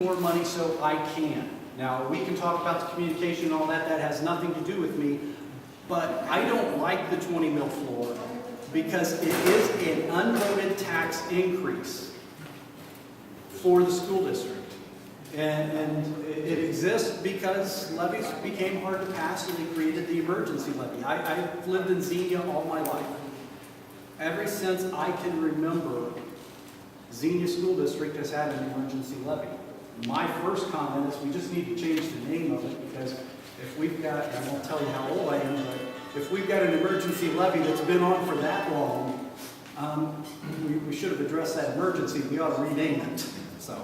more money so I can. Now, we can talk about the communication and all that. That has nothing to do with me. But I don't like the 20 mil floor because it is an unvoted tax increase for the school district. And it exists because levies became hard to pass and they created the emergency levy. I've lived in Xenia all my life. Ever since I can remember, Xenia School District has had an emergency levy. My first comment is we just need to change the name of it because if we've got, and I won't tell you how old I am, but if we've got an emergency levy that's been on for that long, we should have addressed that emergency. We ought to rename it. So,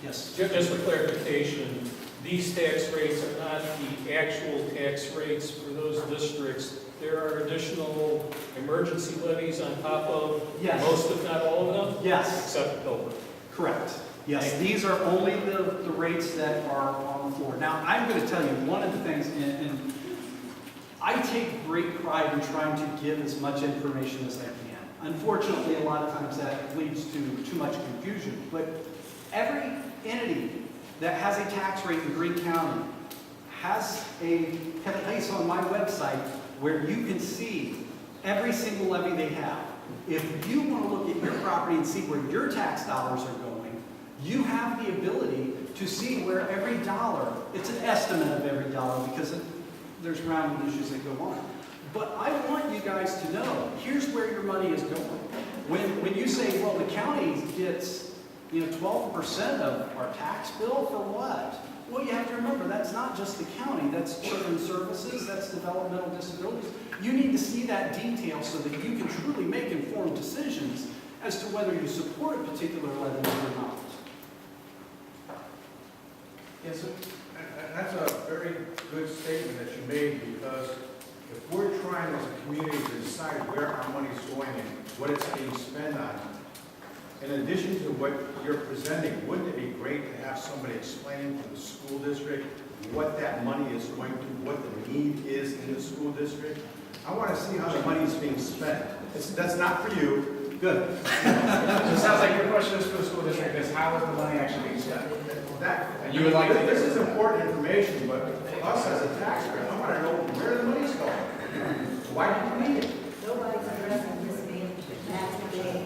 yes. Just for clarification, these tax rates are not the actual tax rates for those districts. There are additional emergency levies on top of most, if not all of them? Yes. Except Bellbrook. Correct. Yes, these are only the rates that are on the floor. Now, I'm going to tell you one of the things, and I take great pride in trying to give as much information as I can. Unfortunately, a lot of times that leads to too much confusion, but every entity that has a tax rate in Greene County has a place on my website where you can see every single levy they have. If you want to look at your property and see where your tax dollars are going, you have the ability to see where every dollar, it's an estimate of every dollar because there's rounding issues that go on. But I want you guys to know, here's where your money is going. When you say, well, the county gets 12% of our tax bill for what? Well, you have to remember, that's not just the county, that's children's services, that's developmental disabilities. You need to see that detail so that you can truly make informed decisions as to whether you support a particular levy or not. Yes, sir. That's a very good statement that you made because if we're trying as a community to decide where our money is going and what it's being spent on, in addition to what you're presenting, wouldn't it be great to have somebody explain to the school district what that money is going to, what the need is in the school district? I want to see how the money is being spent. That's not for you. Good. So it sounds like your question is for the school district is how is the money actually being spent? And you would like to this is important information, but for us as a taxpayer, I want to know where the money's going. Why do you need it? Nobody's addressing this meeting. That's the day.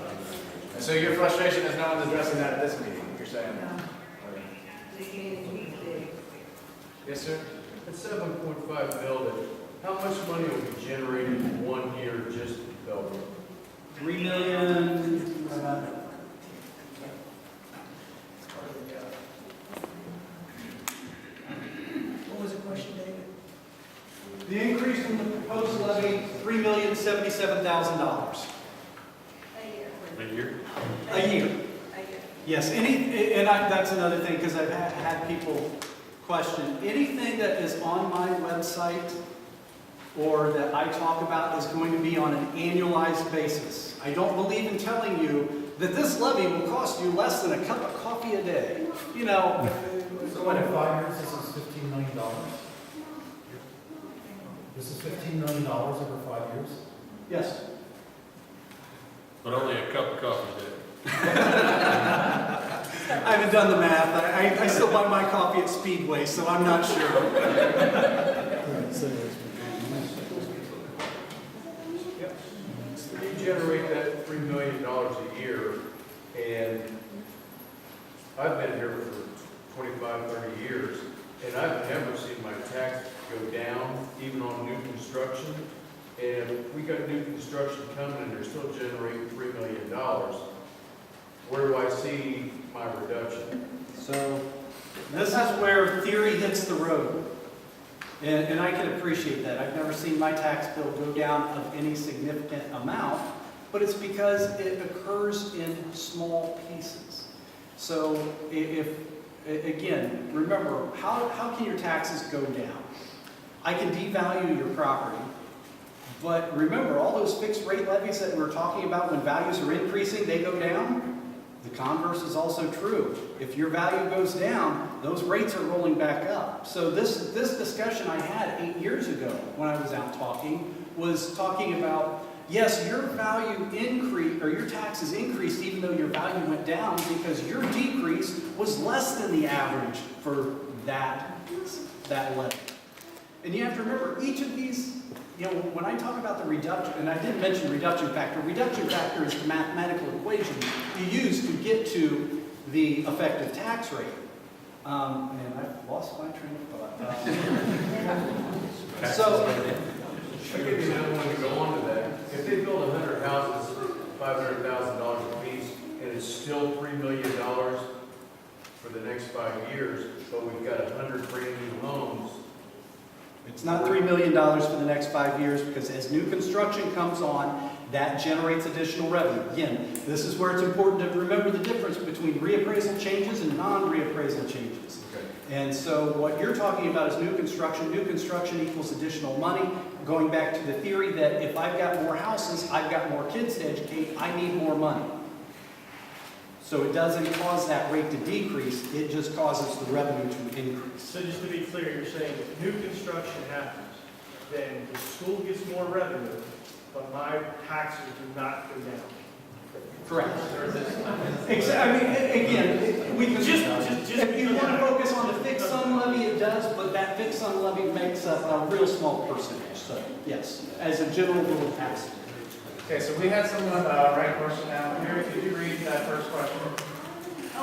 And so your frustration is no one's addressing that at this meeting, you're saying? This meeting is big. Yes, sir? At 7.5 million, how much money will be generated in 1 year just in Bellbrook? $3 million. What was the question, David? The increase from the proposed levy, $3,077,000 A year? a year. Yes, that's another thing because I've had people question anything that is on my website or that I talk about is going to be on an annualized basis. I don't believe in telling you that this levy will cost you less than a cup of coffee a day. So what, in 5 years, this is $15 million? This is $15 million over 5 years? Yes. But only a cup of coffee a day. I haven't done the math. I still buy my coffee at Speedway, so I'm not sure. You generate that $3 million a year, and I've been here for 25, 30 years, and I've never seen my tax go down, even on new construction. And if we got new construction coming and they're still generating $3 million, where do I see my reduction? So this is where theory hits the road. And I can appreciate that. I've never seen my tax bill go down of any significant amount, but it's because it occurs in small pieces. So again, remember, how can your taxes go down? I can devalue your property, but remember, all those fixed rate levies that we're talking about when values are increasing, they go down. The converse is also true. If your value goes down, those rates are rolling back up. So this discussion I had 8 years ago when I was out talking was talking about yes, your value increased, or your taxes increased even though your value went down because your decrease was less than the average for that levy. And you have to remember, each of these, you know, when I talk about the reduction, and I didn't mention reduction factor is the mathematical equation you use to get to the effective tax rate. And I've lost my train of thought. So, I'll give you another one to go on to that. If they build 100 houses, $500,000 apiece, and it's still $3 million for the next 5 years, but we've got 100 brand new homes. it's not $3 million for the next 5 years because as new construction comes on, that generates additional revenue. Again, this is where it's important to remember the difference between reappraisal changes and non-reappraisal changes. Okay. And so what you're talking about is new construction. New construction equals additional money. Going back to the theory that if I've got more houses, I've got more kids to educate, I need more money. So it doesn't cause that rate to decrease, it just causes the revenue to increase. So just to be clear, you're saying if new construction happens, then the school gets more revenue, but my taxes do not go down. Correct. I mean, again, we can Just if you want to focus on the fixed sum levy, it does, but that fixed sum levy makes up a real small percentage. So, yes, as a general rule of tax. Okay, so we had someone write a question down. Mary, could you read that first question?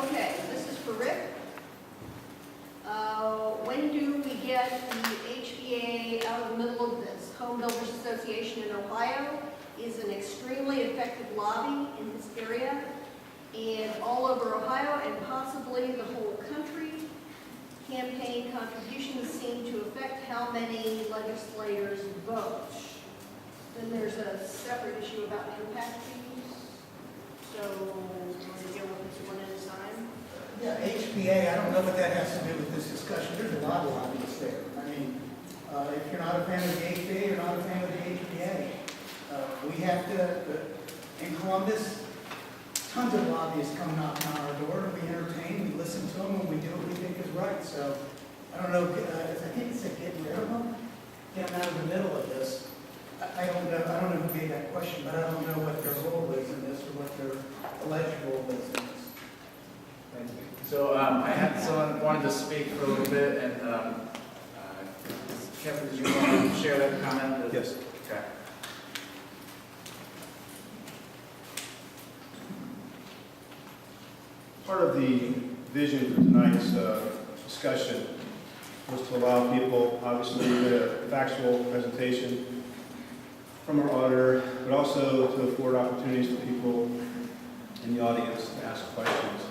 Okay, this is for Rick. When do we get the HBA out of the middle of this? Home Builders Association in Ohio is an extremely effective lobby in this area, and all over Ohio and possibly the whole country. Campaign contributions seem to affect how many legislators vote. Then there's a separate issue about impact fees. So, want to deal with this one at a time? Yeah, HBA, I don't know what that has to do with this discussion. There's a lot of lobbyists there. I mean, if you're not a fan of the HBA, you're not a fan of the HBA. We have to, in Columbus, tons of lobbyists come knocking on our door, and we entertain, we listen to them, and we do what we think is right. So, I don't know, I think it said get rid of them, get them out of the middle of this. I don't know who gave that question, but I don't know what their role is in this, or what their alleged role is in this. Thank you. So I had someone wanted to speak for a little bit, and Kevin, did you want to share that comment? Yes. Okay. Part of the vision for tonight's discussion was to allow people, obviously, to get a factual presentation from our auditor, but also to afford opportunities for people in the audience to ask questions,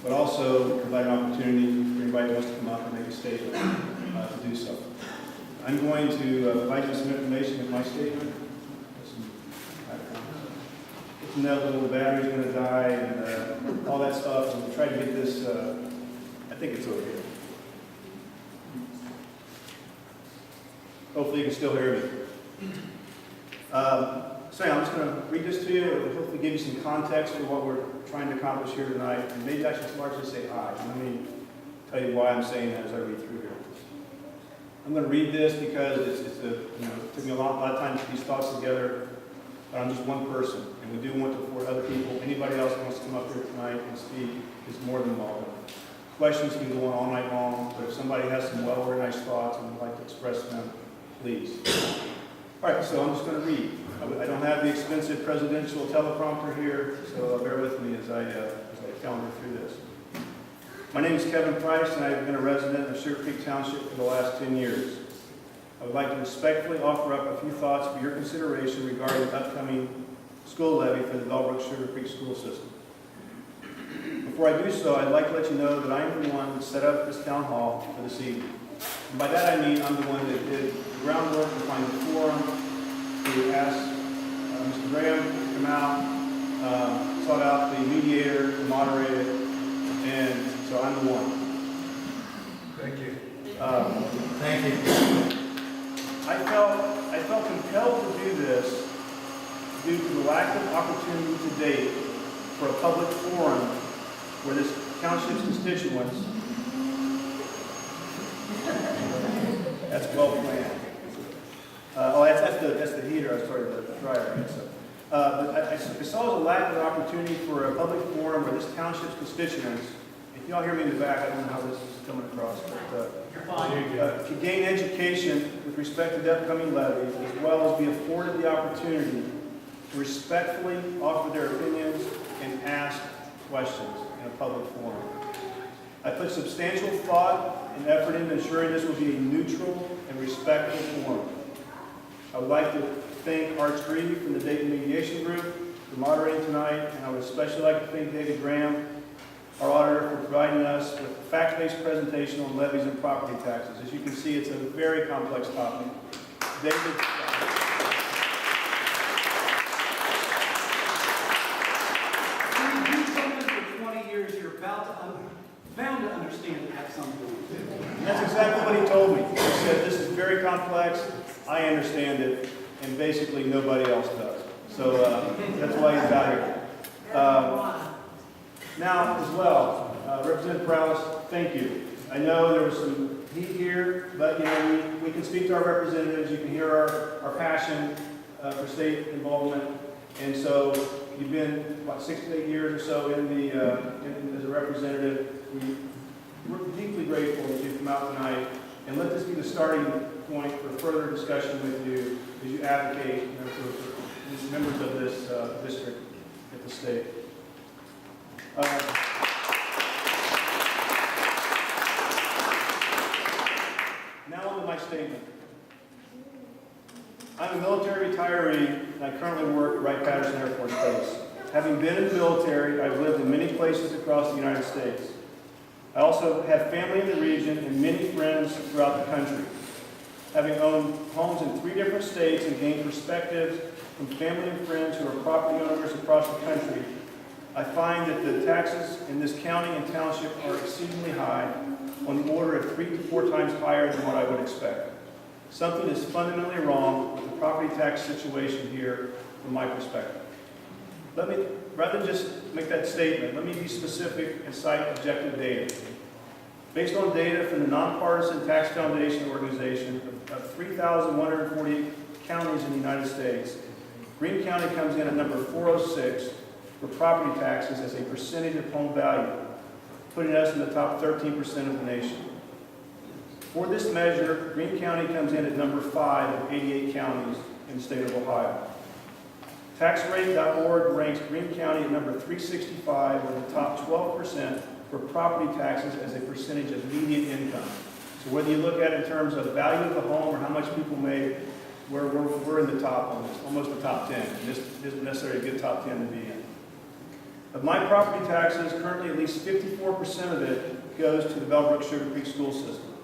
but also provide an opportunity for anybody who wants to come up and make a statement to do so. I'm going to provide you some information in my statement. Some inevitable battery's going to die and all that stuff, and we'll try to get this, I think it's okay. Hopefully you can still hear me. So I'm just going to read this to you, and hopefully give you some context for what we're trying to accomplish here tonight, and maybe I should largely say I. Let me tell you why I'm saying that as I read through here. I'm going to read this because it took me a lot of time to put these thoughts together, but I'm just one person, and we do want to afford other people. Anybody else who wants to come up here tonight and speak is more than welcome. Questions can go on all night long, but if somebody has some well-organized thoughts and would like to express them, please. All right, so I'm just going to read. I don't have the expensive presidential teleprompter here, so bear with me as I calendar through this. My name is Kevin Price, and I've been a resident of Sugar Creek Township for the last 10 years. I would like to respectfully offer up a few thoughts for your consideration regarding the upcoming school levy for the Bellbrook Sugar Creek school system. Before I do so, I'd like to let you know that I am the one that set up this town hall for this evening. And by that I mean I'm the one that did the groundwork to find the forum, to ask Mr. Graham to come out, sought out the mediator to moderate it, and so I'm the one. Thank you. Thank you. I felt compelled to do this due to the lack of opportunity to date for a public forum where this township's constituents. That's well planned. That's the heater. I started the dryer. But I saw a lack of opportunity for a public forum where this township's constituents, if y'all hear me in the back, I don't know how this is coming across, but to gain education with respect to the upcoming levy, as well as be afforded the opportunity to respectfully offer their opinions and ask questions in a public forum. I put substantial thought and effort into ensuring this will be a neutral and respectful forum. I would like to thank Art Greavy from the Dayton Mediation Group for moderating tonight, and I would especially like to thank David Graham, our auditor, for providing us with a fact-based presentation on levies and property taxes. As you can see, it's a very complex topic. David, When you've done this for 20 years, you're bound to understand it at some point. and that's exactly what he told me. He said, this is very complex, I understand it, and basically nobody else does. So that's why he's out here. Now, as well, Representative Prowse, thank you. I know there was some heat here, but we can speak to our representatives. You can hear our passion for state involvement. And so you've been, what, 6 to 8 years or so as a representative. We're deeply grateful that you've come out tonight. And let this be the starting point for further discussion with you as you advocate for members of this district at the state. Now on to my statement. I'm a military retiree, and I currently work at Wright-Patterson Air Force Base. Having been in the military, I've lived in many places across the United States. I also have family in the region and many friends throughout the country. Having owned homes in 3 different states and gained perspectives from family and friends who are property owners across the country, I find that the taxes in this county and township are exceedingly high, on the order of 3 to 4 times higher than what I would expect. Something is fundamentally wrong with the property tax situation here from my perspective. Rather than just make that statement, let me be specific and cite objective data. Based on data from the Nonpartisan Tax Foundation organization of 3,140 counties in the United States, Greene County comes in at number 406 for property taxes as a percentage of home value, putting us in the top 13% of the nation. For this measure, Greene County comes in at number 5 of 88 counties in the state of Ohio. TaxRate.org ranks Greene County at number 365 with the top 12% for property taxes as a percentage of median income. So whether you look at it in terms of value of the home or how much people make, we're in the top, almost the top 10. This isn't necessarily a good top 10 to be in. Of my property taxes, currently at least 54% of it goes to the Bellbrook Sugar Creek school system.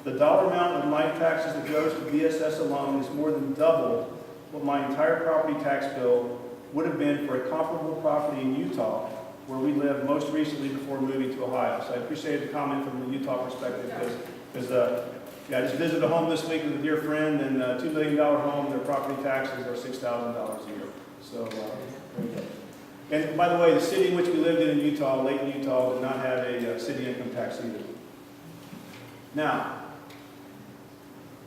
The dollar amount of my taxes that goes to BSS alone is more than double what my entire property tax bill would have been for a comparable property in Utah, where we lived most recently before moving to Ohio. So I appreciate the comment from the Utah perspective, because I just visited a home this week with a dear friend, and a $2 million home, their property taxes are $6,000 a year. So there you go. And by the way, the city in which we lived in Utah, Layton, Utah, did not have a city income tax either. Now,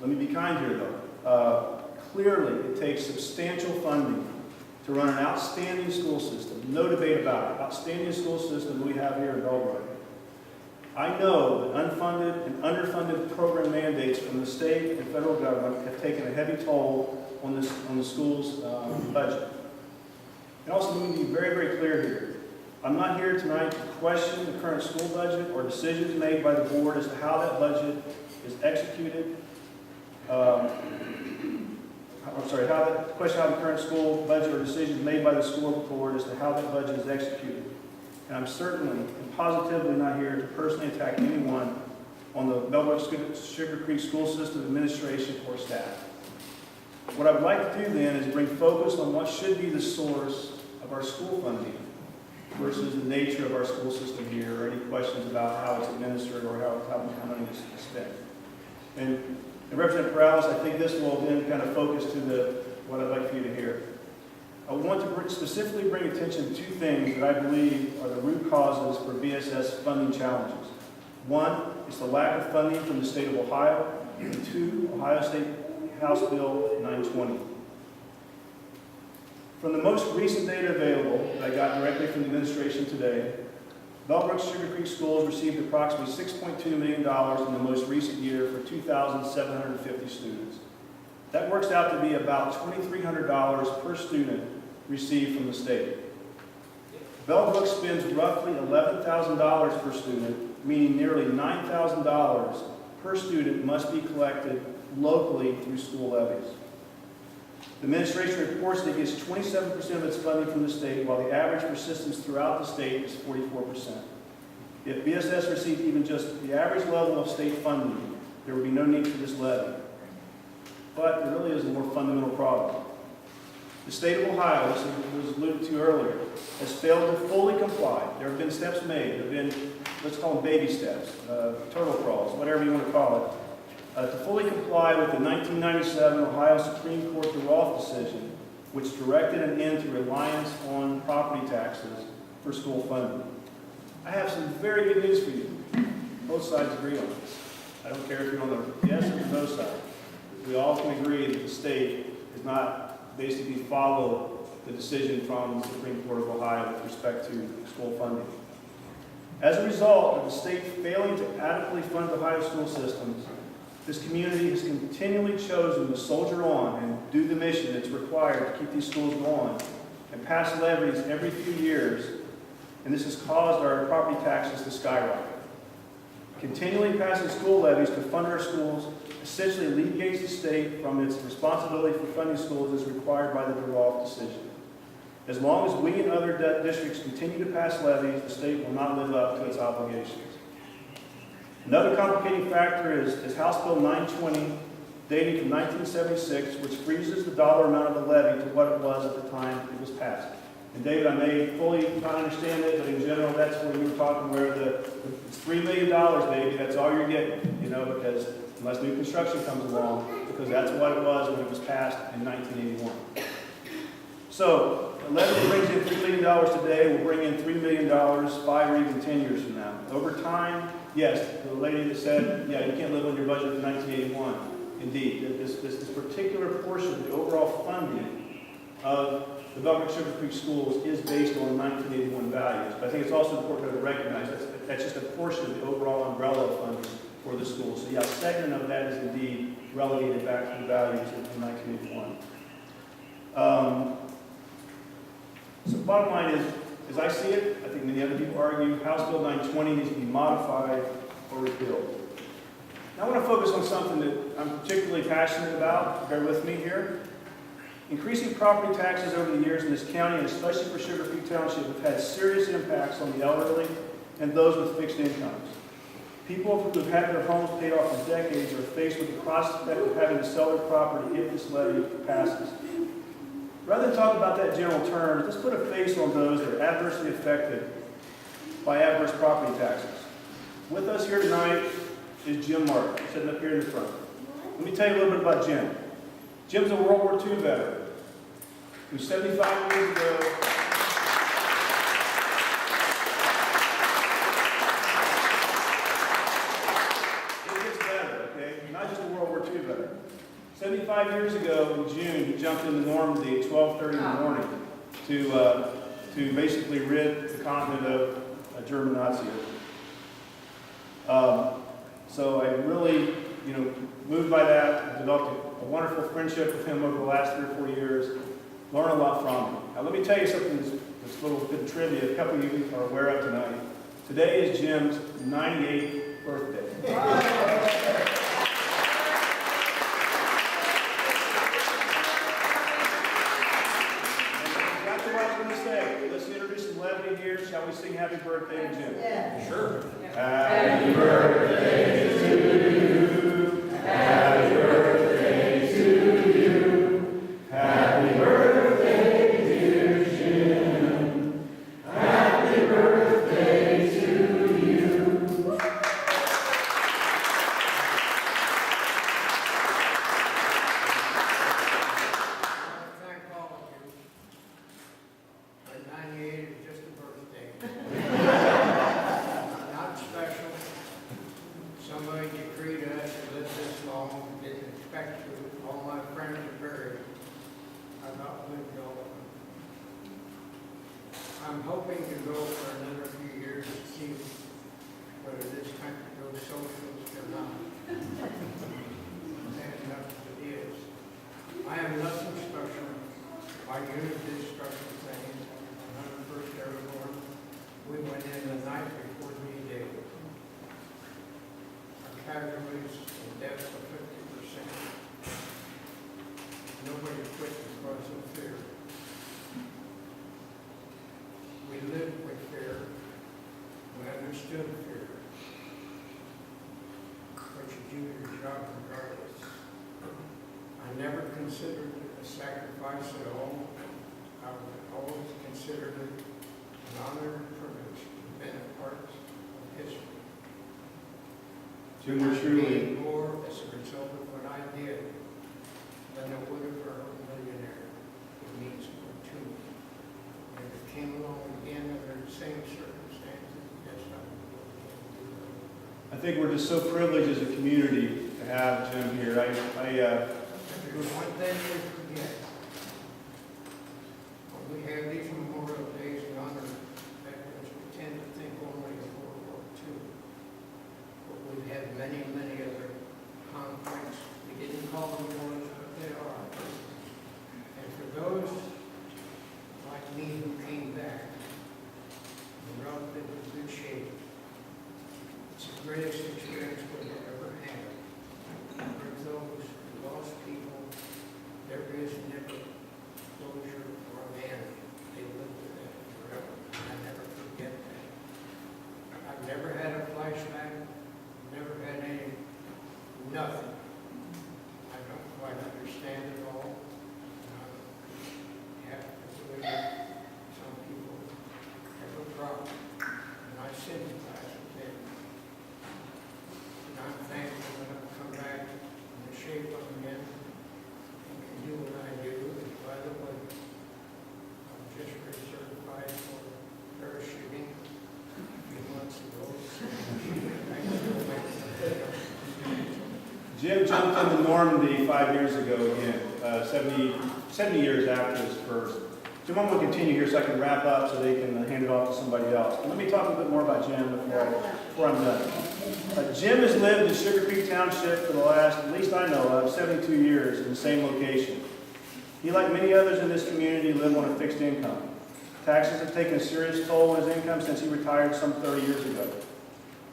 let me be kind here though. Clearly, it takes substantial funding to run an outstanding school system. No debate about it. Outstanding school system we have here in Bellbrook. I know that unfunded and underfunded program mandates from the state and federal government have taken a heavy toll on the school's budget. And also, let me be very, very clear here. I'm not here tonight to question the current school budget or decisions made by the board as to how that budget is executed. Question how the current school budget or decisions made by the school board as to how that budget is executed. And I'm certainly and positively not here to personally attack anyone on the Bellbrook Sugar Creek School System administration or staff. What I would like to do then is bring focus on what should be the source of our school funding versus the nature of our school system here, or any questions about how it's administered or how money is spent. And Representative Perales, I think this will then kind of focus to what I'd like for you to hear. I want to specifically bring attention to 2 things that I believe are the root causes for BSS funding challenges. One is the lack of funding from the state of Ohio, and 2, Ohio State House Bill 920. From the most recent data available that I got directly from the administration today, Bellbrook Sugar Creek Schools received approximately $6.2 million in the most recent year for 2,750 students. That works out to be about $2,300 per student received from the state. Bellbrook spends roughly $11,000 per student, meaning nearly $9,000 per student must be collected locally through school levies. The administration reports that it gets 27% of its funding from the state, while the average for systems throughout the state is 44%. If BSS received even just the average level of state funding, there would be no need for this levy. But there really is a more fundamental problem. The state of Ohio, as was alluded to earlier, has failed to fully comply. There have been steps made. There have been, let's call them baby steps, turtle crawls, whatever you want to call it, to fully comply with the 1997 Ohio Supreme Court DeRolf decision, which directed an end to reliance on property taxes for school funding. I have some very good news for you. Both sides agree on this. I don't care if you're on the yes or the no side. We all can agree that the state does not basically follow the decision from the Supreme Court of Ohio with respect to school funding. As a result of the state failing to adequately fund Ohio school systems, this community has continually chosen to soldier on and do the mission that's required to keep these schools going and pass levies every few years, and this has caused our property taxes to skyrocket. Continually passing school levies to fund our schools essentially alleviates the state from its responsibility for funding schools as required by the DeRolf decision. As long as we and other districts continue to pass levies, the state will not live up to its obligations. Another complicating factor is House Bill 920, dating from 1976, which freezes the dollar amount of the levy to what it was at the time it was passed. And David, I may fully not understand it, but in general, that's where you were talking where it's $3 million, baby, that's all you're getting, you know, because unless new construction comes along, because that's what it was when it was passed in 1981. So, a levy that brings in $3 million today will bring in $3 million 5 or even 10 years from now. Over time, yes, the lady that said, yeah, you can't live on your budget for 1981. Indeed, this particular portion of the overall funding of the Bellbrook Sugar Creek Schools is based on 1981 values. But I think it's also important to recognize that's just a portion of the overall umbrella of funding for the school. So yeah, a segment of that is indeed relegated back to the values in 1981. So bottom line is, as I see it, I think many other people argue, House Bill 920 needs to be modified or repealed. Now I want to focus on something that I'm particularly passionate about. Bear with me here. Increasing property taxes over the years in this county, and especially for Sugar Creek Township, have had serious impacts on the elderly and those with fixed incomes. People who have had their homes paid off for decades are faced with the prospect of having to sell their property if this levy passes. Rather than talk about that in general terms, let's put a face on those that are adversely affected by adverse property taxes. With us here tonight is Jim Martin, sitting up here in the front. Let me tell you a little bit about Jim. Jim's a World War II veteran who 75 years ago it gets better, okay? Not just a World War II veteran. 75 years ago in June, he jumped into Normandy at 12:30 in the morning to basically rid the continent of a German Nazism. So I really, moved by that. I developed a wonderful friendship with him over the last 3 or 4 years. Learned a lot from him. Now let me tell you something that's a little bit of trivia a couple of you are aware of tonight. Today is Jim's 98th birthday. Let's introduce some levity here. Shall we sing happy birthday to Jim? Yeah. Sure. Happy birthday to you. Happy birthday to you. Happy birthday, dear Jim. Happy birthday to you. Thank all of you. But 98 is just a birthday. Not special. Somebody decreed us to live this long, didn't expect to. All my friends are buried. I've outlived all of them. I'm hoping to go for another few years to see whether this country goes socialist or not. Bad enough as it is. I am nothing special. My unit did special things. When I was first airborne, we went in the night before D-Day. Our casualties and deaths were 50%. Nobody quit because of fear. We lived with fear. We understood fear. But you do your job regardless. I never considered it a sacrifice at all. I always considered it an honor and privilege to be a part of history. Jim, we're truly, Gained more as a result of what I did than I would have for a millionaire. It means more to me. And if it came along again under the same circumstances, yes, I would do it. I think we're just so privileged as a community to have Jim here. There's one thing we forget. When we have these Memorial Days in honor of veterans, we tend to think only of World War II. But we've had many, many other conflicts. We didn't call them wars, but they are. And for those like me who came back in relatively good shape, it's the greatest experience we've ever had. For those who lost people, there is never closure or an end. They live with that forever. I never forget that. I've never had a flashback, never had any, nothing. I don't quite understand it all. You have to believe that some people have a problem, and I sympathize with them. And I'm thankful that I've come back in the shape I'm in and can do what I do. And by the way, I'm just recertified for parachuting a few months ago. Jim jumped into Normandy 5 years ago again, 70 years after his first. Jim, I'm going to continue here so I can wrap up so they can hand it off to somebody else. But let me talk a bit more about Jim before I'm done. Jim has lived in Sugar Creek Township for the last, at least I know of, 72 years in the same location. He, like many others in this community, live on a fixed income. Taxes have taken a serious toll on his income since he retired some 30 years ago.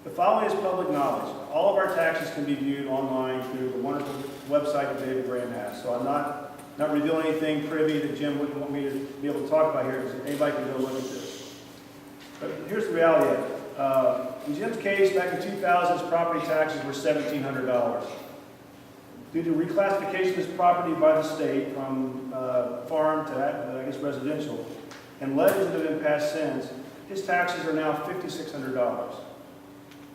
The following is public knowledge. All of our taxes can be viewed online through the wonderful website that David Graham has. So I'm not revealing anything privy that Jim wouldn't want me to be able to talk about here, because anybody can go look at this. But here's the reality of it. In Jim's case, back in 2000, his property taxes were $1,700. Due to reclassification of his property by the state from farm to, I guess, residential, and levies that have been passed since, his taxes are now $5,600.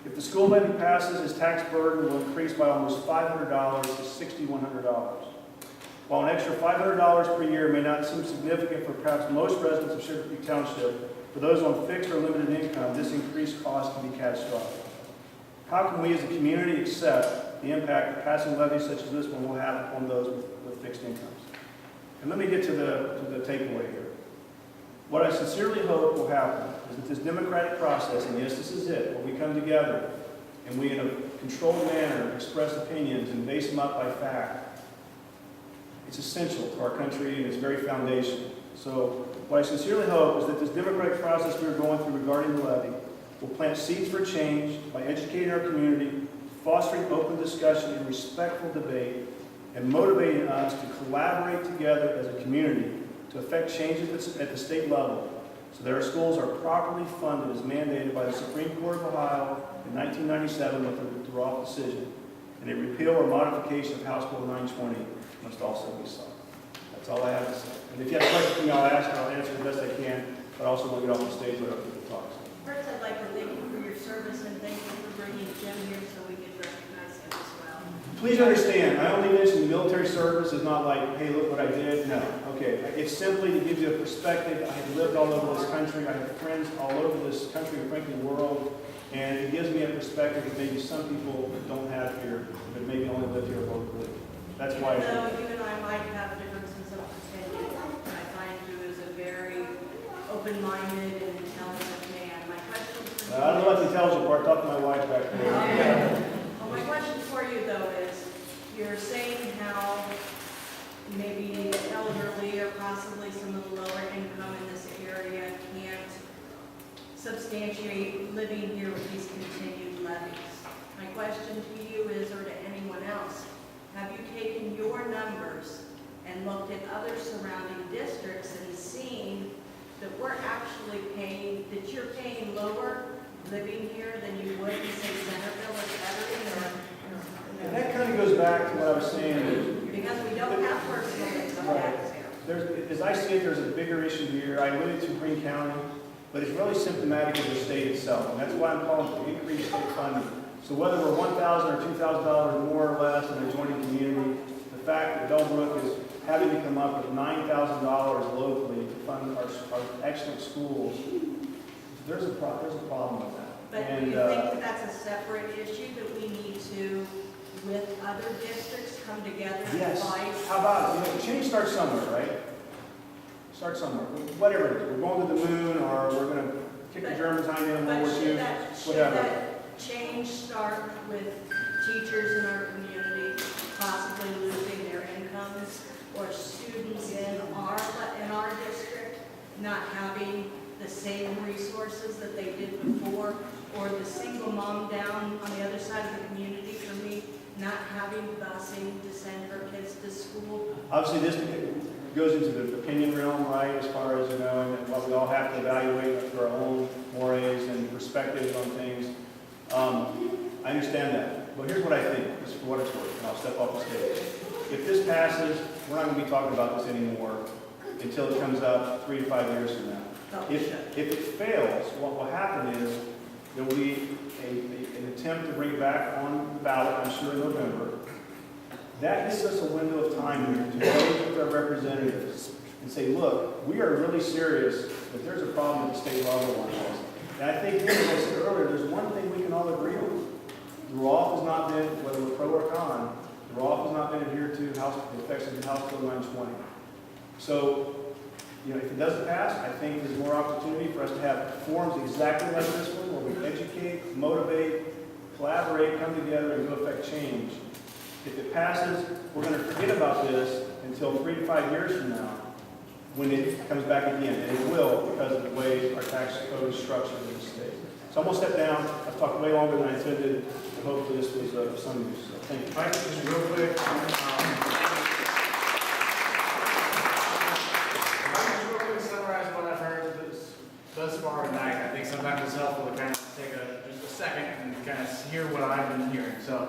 If the school levy passes, his tax burden will increase by almost $500 to $6,100. While an extra $500 per year may not seem significant for perhaps most residents of Sugar Creek Township, for those on fixed or limited income, this increased cost can be catastrophic. How can we as a community accept the impact that passing levies such as this one will have on those with fixed incomes? And let me get to the takeaway here. What I sincerely hope will happen is that this democratic process, and yes, this is it, where we come together and we, in a controlled manner, express opinions and base them up by fact, it's essential to our country and its very foundation. So what I sincerely hope is that this democratic process we are going through regarding the levy will plant seeds for change by educating our community, fostering open discussion and respectful debate, and motivating us to collaborate together as a community to effect changes at the state level so that our schools are properly funded as mandated by the Supreme Court of Ohio in 1997 with the Roth decision, and a repeal or modification of House Bill 920 must also be sought. That's all I have to say. And if you have questions for me, I'll ask and I'll answer the best I can, but also we'll get off the stage later after the talks. First, I'd like to thank you for your service and thank you for bringing Jim here so we can recognize him as well. Please understand, I only mention the military service is not like, hey, look what I did. No. Okay. It's simply to give you a perspective. I have lived all over this country. I have friends all over this country and frankly the world. And it gives me a perspective that maybe some people don't have here, but maybe only live here locally. That's why I you and I might have differences of opinion, I find you as a very open open-minded and intelligent man. My question for you I don't know what the is- intelligent part, talk to my wife back there. Well, my question for you, though, is you're saying how maybe elderly or possibly some of the lower income in this area can't substantiate living here with these continued levies. My question to you is, or to anyone else, have you taken your numbers and looked at other surrounding districts and seen that we're actually paying, that you're paying lower living here than you would in, say, Centerville or Kettering, And that kind of goes back to what I was saying. because we don't have personal income tax here. There's, as I see it, there's a bigger issue here. I alluded to Greene County, but it's really symptomatic of the state itself. And that's why I'm calling for increased state funding. So whether we're $1,000 or $2,000 more or less in the adjoining community, the fact that Bellbrook is having to come up with $9,000 locally to fund our excellent schools, there's a problem with that. But And, do you think that that's a separate issue that we need to, with other districts, come together and yes. fight? How about it? You know, change starts somewhere, right? Start somewhere. Whatever it is. We're going to the moon, or we're going to kick the Germans behind in World But War should II, that whatever. change start with teachers in our community possibly losing their incomes, or students in our district not having the same resources that they did before, or the single mom down on the other side of the community, for me, not having the busing to send her kids to school? Obviously, this goes into the opinion realm, right, as far as, you know, and what we all have to evaluate through our own mores and perspectives on things. I understand that. But here's what I think, just for what it's worth, and I'll step off the stage. If this passes, we're not going to be talking about this anymore until it comes up 3 to 5 years from now. If it fails, what will happen is there will be an attempt to bring it back on the ballot, I'm sure, in November. That gives us a window of time here to engage with our representatives and say, look, we are really serious that there's a problem at the state level on this. And I think, as I said earlier, there's one thing we can all agree on. The ROF has not been, whether we're pro or con, the ROF has not been adhered to the effects of House Bill 920. So, you know, if it doesn't pass, I think there's more opportunity for us to have forums exactly like this one, where we educate, motivate, collaborate, come together, and go affect change. If it passes, we're going to forget about this until 3 to 5 years from now, when it comes back again. And it will, because of the way our tax code is structured in the state. So I'm going to step down. I've talked way longer than I intended, and hopefully this was of some use. So thank you. Mike, just real quick. Summarize what I've heard thus far tonight. I think sometimes it's helpful to kind of take just a second and kind of hear what I've been hearing. So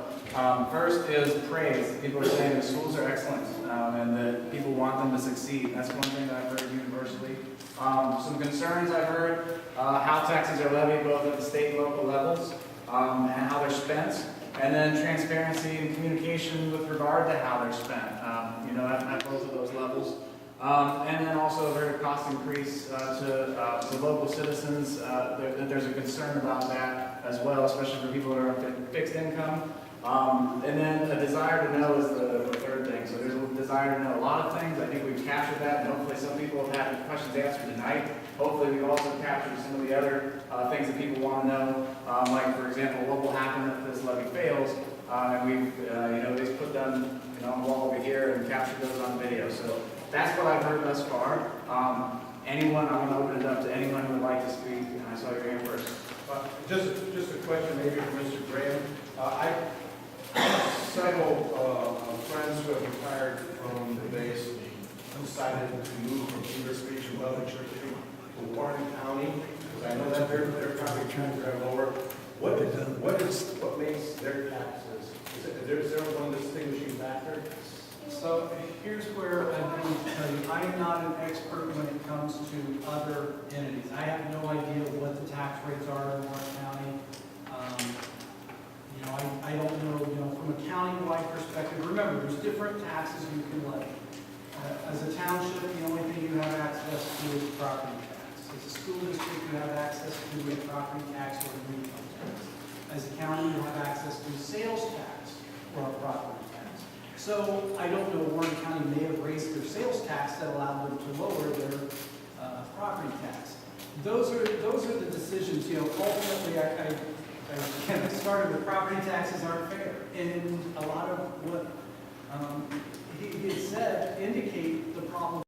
first is praise. People are saying the schools are excellent and that people want them to succeed. That's one thing that I've heard universally. Some concerns I've heard, how taxes are levied both at the state and local levels and how they're spent. And then transparency and communication with regard to how they're spent, at both of those levels. And then also a very cost increase to local citizens. There's a concern about that as well, especially for people that are on fixed income. And then a desire to know is the third thing. So there's a desire to know a lot of things. I think we've captured that, and hopefully some people have had questions answered tonight. Hopefully we've also captured some of the other things that people want to know, like, for example, what will happen if this levy fails. And we've, they've put them on the wall over here and captured those on video. So that's what I've heard thus far. Anyone, I'm going to open it up to anyone who would like to speak. And I saw your hand first. Just a question maybe for Mr. Graham. I have several friends who have retired from the base who decided to move from English Speech and Levy Church to Warren County, because I know that their property taxes are lower. What makes their taxes? Is there one distinguishing factor? So here's where I'm going to tell you, I am not an expert when it comes to other entities. I have no idea what the tax rates are in Warren County. I don't know, from a county-wide perspective, remember, there's different taxes you can levy. As a township, the only thing you have access to is property tax. As a school district, you have access to a property tax or an income tax. As a county, you have access to sales tax or a property tax. So I don't know, Warren County may have raised their sales tax that allowed them to lower their property tax. those are the decisions, you know, ultimately, again, I started with property taxes aren't fair. And a lot of what he had said indicate the problem